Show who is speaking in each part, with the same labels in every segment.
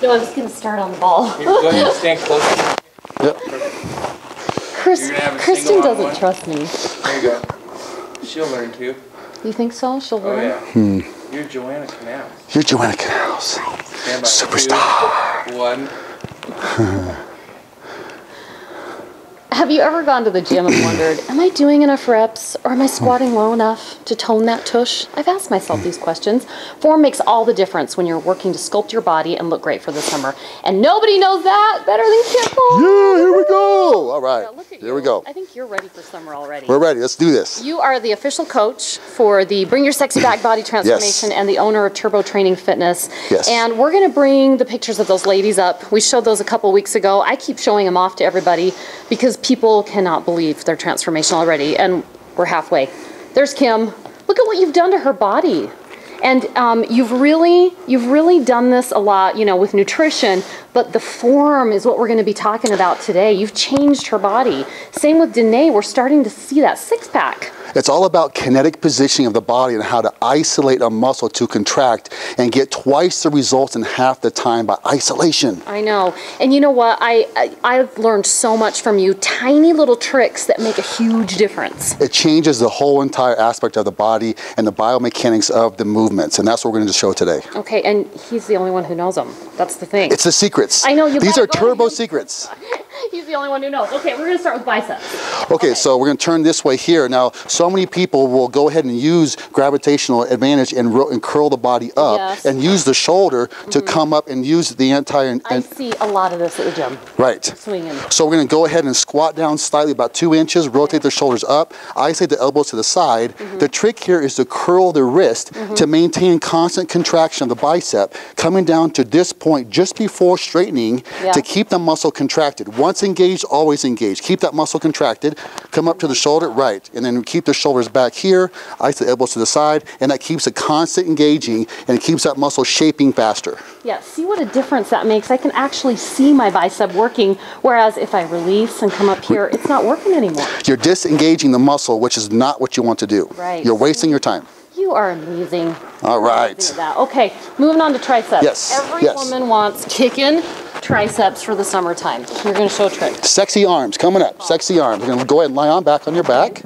Speaker 1: No, I was going to start on the ball.
Speaker 2: Here, go ahead and stand close.
Speaker 3: Yep.
Speaker 1: Kristen doesn't trust me.
Speaker 2: There you go. She'll learn too.
Speaker 1: You think so? She'll learn?
Speaker 2: Oh yeah. You're Joanna Canals.
Speaker 3: You're Joanna Canals.
Speaker 2: Stand by.
Speaker 3: Superstar.
Speaker 2: 2, 1.
Speaker 1: Have you ever gone to the gym and wondered, am I doing enough reps or am I squatting low enough to tone that tush? I've asked myself these questions. Form makes all the difference when you're working to sculpt your body and look great for the summer. And nobody knows that better than Kip Paul.
Speaker 3: Yeah, here we go. All right.
Speaker 1: Yeah, look at
Speaker 3: Here
Speaker 1: you.
Speaker 3: we go.
Speaker 1: I think you're ready for summer already.
Speaker 3: We're ready. Let's do this.
Speaker 1: You are the official coach for the Bring Your Sexy Back Body Transformation and the owner of Turbo Training Fitness.
Speaker 3: Yes.
Speaker 1: And we're going to bring the pictures of those ladies up. We showed those a couple weeks ago. I keep showing them off to everybody because people cannot believe their transformation already, and we're halfway. There's Kim. Look at what you've done to her body. And you've really done this a lot, you know, with nutrition, but the form is what we're going to be talking about today. You've changed her body. Same with Danae. We're starting to see that six-pack.
Speaker 3: It's all about kinetic positioning of the body and how to isolate a muscle to contract and get twice the results in half the time by isolation.
Speaker 1: I know. And you know what? I've learned so much from you. Tiny little tricks that make a huge difference.
Speaker 3: It changes the whole entire aspect of the body and the biomechanics of the movements, and that's what we're going to show today.
Speaker 1: Okay, and he's the only one who knows them. That's the thing.
Speaker 3: It's the secrets.
Speaker 1: I know.
Speaker 3: These are turbo secrets.
Speaker 1: He's the only one who knows. Okay, we're going to start with biceps.
Speaker 3: Okay, so we're going to turn this way here. Now, so many people will go ahead and use gravitational advantage and curl the body up and use the shoulder to come up and use the entire...
Speaker 1: I see a lot of this at the gym.
Speaker 3: Right.
Speaker 1: Swinging.
Speaker 3: So we're going to go ahead and squat down slightly, about 2 inches, rotate the shoulders up, isolate the elbows to the side. The trick here is to curl the wrist to maintain constant contraction of the bicep, coming down to this point just before straightening to keep the muscle contracted. Once engaged, always engaged. Keep that muscle contracted, come up to the shoulder, right, and then keep the shoulders back here, isolate the elbows to the side, and that keeps it constant engaging, and it keeps that muscle shaping faster.
Speaker 1: Yeah, see what a difference that makes. I can actually see my bicep working, whereas if I release and come up here, it's not working anymore.
Speaker 3: You're disengaging the muscle, which is not what you want to do.
Speaker 1: Right.
Speaker 3: You're wasting your time.
Speaker 1: You are amazing.
Speaker 3: All right.
Speaker 1: Okay, moving on to triceps.
Speaker 3: Yes.
Speaker 1: Every woman wants kicking triceps for the summertime. You're going to show a trick.
Speaker 3: Sexy arms coming up. Sexy arms. We're going to go ahead and lie on back on your back.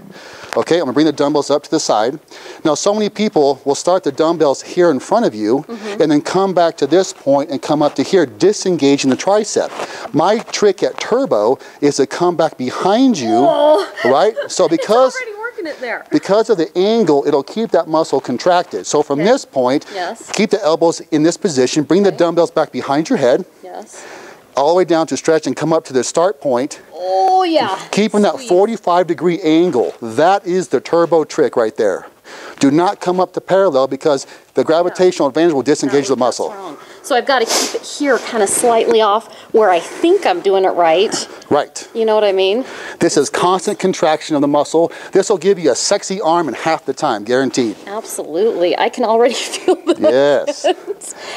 Speaker 3: Okay, I'm going to bring the dumbbells up to the side. Now, so many people will start the dumbbells here in front of you and then come back to this point and come up to here, disengaging the tricep. My trick at Turbo is to come back behind you, right? So because of the angle, it'll keep that muscle contracted. So from this point, keep the elbows in this position, bring the dumbbells back behind your head, all the way down to stretch and come up to the start point.
Speaker 1: Oh yeah.
Speaker 3: Keeping that 45-degree angle. That is the turbo trick right there. Do not come up to parallel because the gravitational advantage will disengage the muscle.
Speaker 1: So I've got to keep it here kind of slightly off where I think I'm doing it right.
Speaker 3: Right.
Speaker 1: You know what I mean?
Speaker 3: This is constant contraction of the muscle. This will give you a sexy arm in half the time, guaranteed.
Speaker 1: Absolutely. I can already feel that.
Speaker 3: Yes.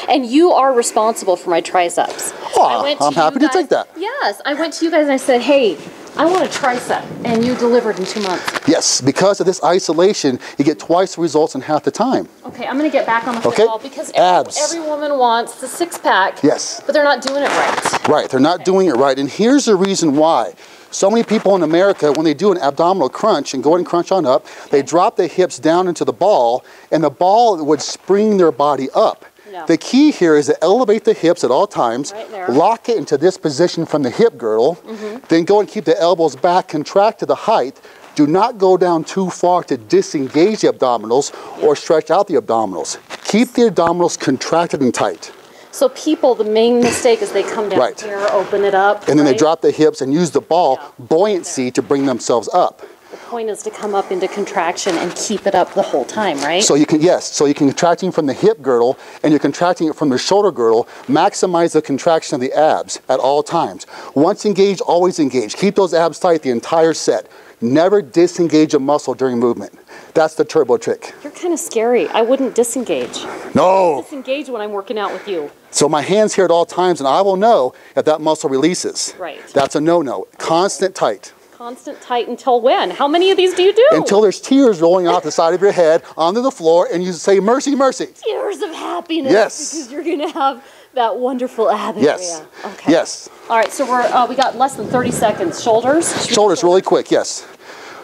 Speaker 1: And you are responsible for my triceps.
Speaker 3: Oh, I'm happy to take that.
Speaker 1: Yes. I went to you guys and I said, hey, I want a tricep, and you delivered in 2 months.
Speaker 3: Yes, because of this isolation, you get twice the results in half the time.
Speaker 1: Okay, I'm going to get back on the football because every woman wants the six-pack, but they're not doing it right.
Speaker 3: Right, they're not doing it right, and here's the reason why. So many people in America, when they do an abdominal crunch and go ahead and crunch on up, they drop the hips down into the ball, and the ball would spring their body up. The key here is to elevate the hips at all times, lock it into this position from the hip girdle, then go and keep the elbows back, contract to the height. Do not go down too far to disengage the abdominals or stretch out the abdominals. Keep the abdominals contracted and tight.
Speaker 1: So people, the main mistake is they come down here, open it up.
Speaker 3: And then they drop the hips and use the ball buoyancy to bring themselves up.
Speaker 1: The point is to come up into contraction and keep it up the whole time, right?
Speaker 3: So you can, so you can contracting from the hip girdle and you're contracting it from the shoulder girdle, maximize the contraction of the abs at all times. Once engaged, always engaged. Keep those abs tight the entire set. Never disengage a muscle during movement. That's the turbo trick.
Speaker 1: You're kind of scary. I wouldn't disengage.
Speaker 3: No.
Speaker 1: I disengage when I'm working out with you.
Speaker 3: So my hand's here at all times and I will know if that muscle releases.
Speaker 1: Right.
Speaker 3: That's a no-no. Constant tight.
Speaker 1: Constant tight until when? How many of these do you do?
Speaker 3: Until there's tears rolling off the side of your head onto the floor and you say, mercy, mercy.
Speaker 1: Tears of happiness.
Speaker 3: Yes.
Speaker 1: Because you're going to have That wonderful ab
Speaker 3: Yes.
Speaker 1: area. Okay.
Speaker 3: Yes.
Speaker 1: All right, so we got less than 30 seconds. Shoulders.
Speaker 3: Shoulders really quick, yes.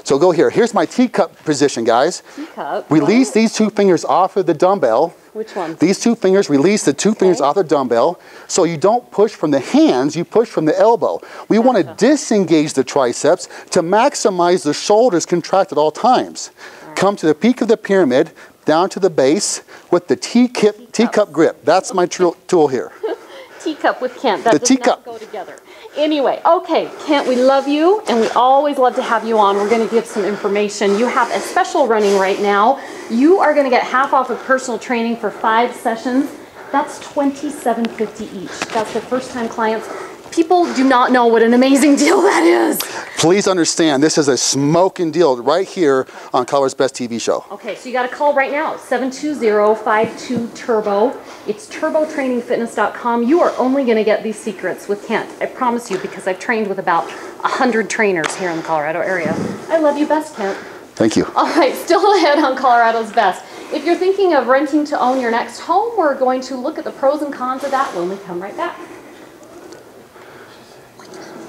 Speaker 3: So go here. Here's my teacup position, guys.
Speaker 1: Teacup.
Speaker 3: Release these 2 fingers off of the dumbbell.
Speaker 1: Which one?
Speaker 3: These 2 fingers, release the 2 fingers off the dumbbell. So you don't push from the hands, you push from the elbow. We want to disengage the triceps to maximize the shoulders contract at all times. Come to the peak of the pyramid, down to the base with the teacup grip. That's my tool here.
Speaker 1: Teacup with Kent. That
Speaker 3: The
Speaker 1: does
Speaker 3: teacup.
Speaker 1: not go together. Anyway, okay, Kent, we love you, and we always love to have you on. We're going to give some information. You have a special running right now. You are going to get half off of personal training for 5 sessions. That's $27.50 each. That's for first-time clients. People do not know what an amazing deal that is.
Speaker 3: Please understand, this is a smoking deal right here on Colorado's Best TV show.
Speaker 1: Okay, so you got to call right now, 720-52-TURBO. It's turbotrainingfitness.com. You are only going to get these secrets with Kent. I promise you, because I've trained with about 100 trainers here in the Colorado area. I love you best, Kent.
Speaker 3: Thank you.
Speaker 1: All right, still ahead on Colorado's Best. If you're thinking of renting to own your next home, we're going to look at the pros and cons of that when we come right back.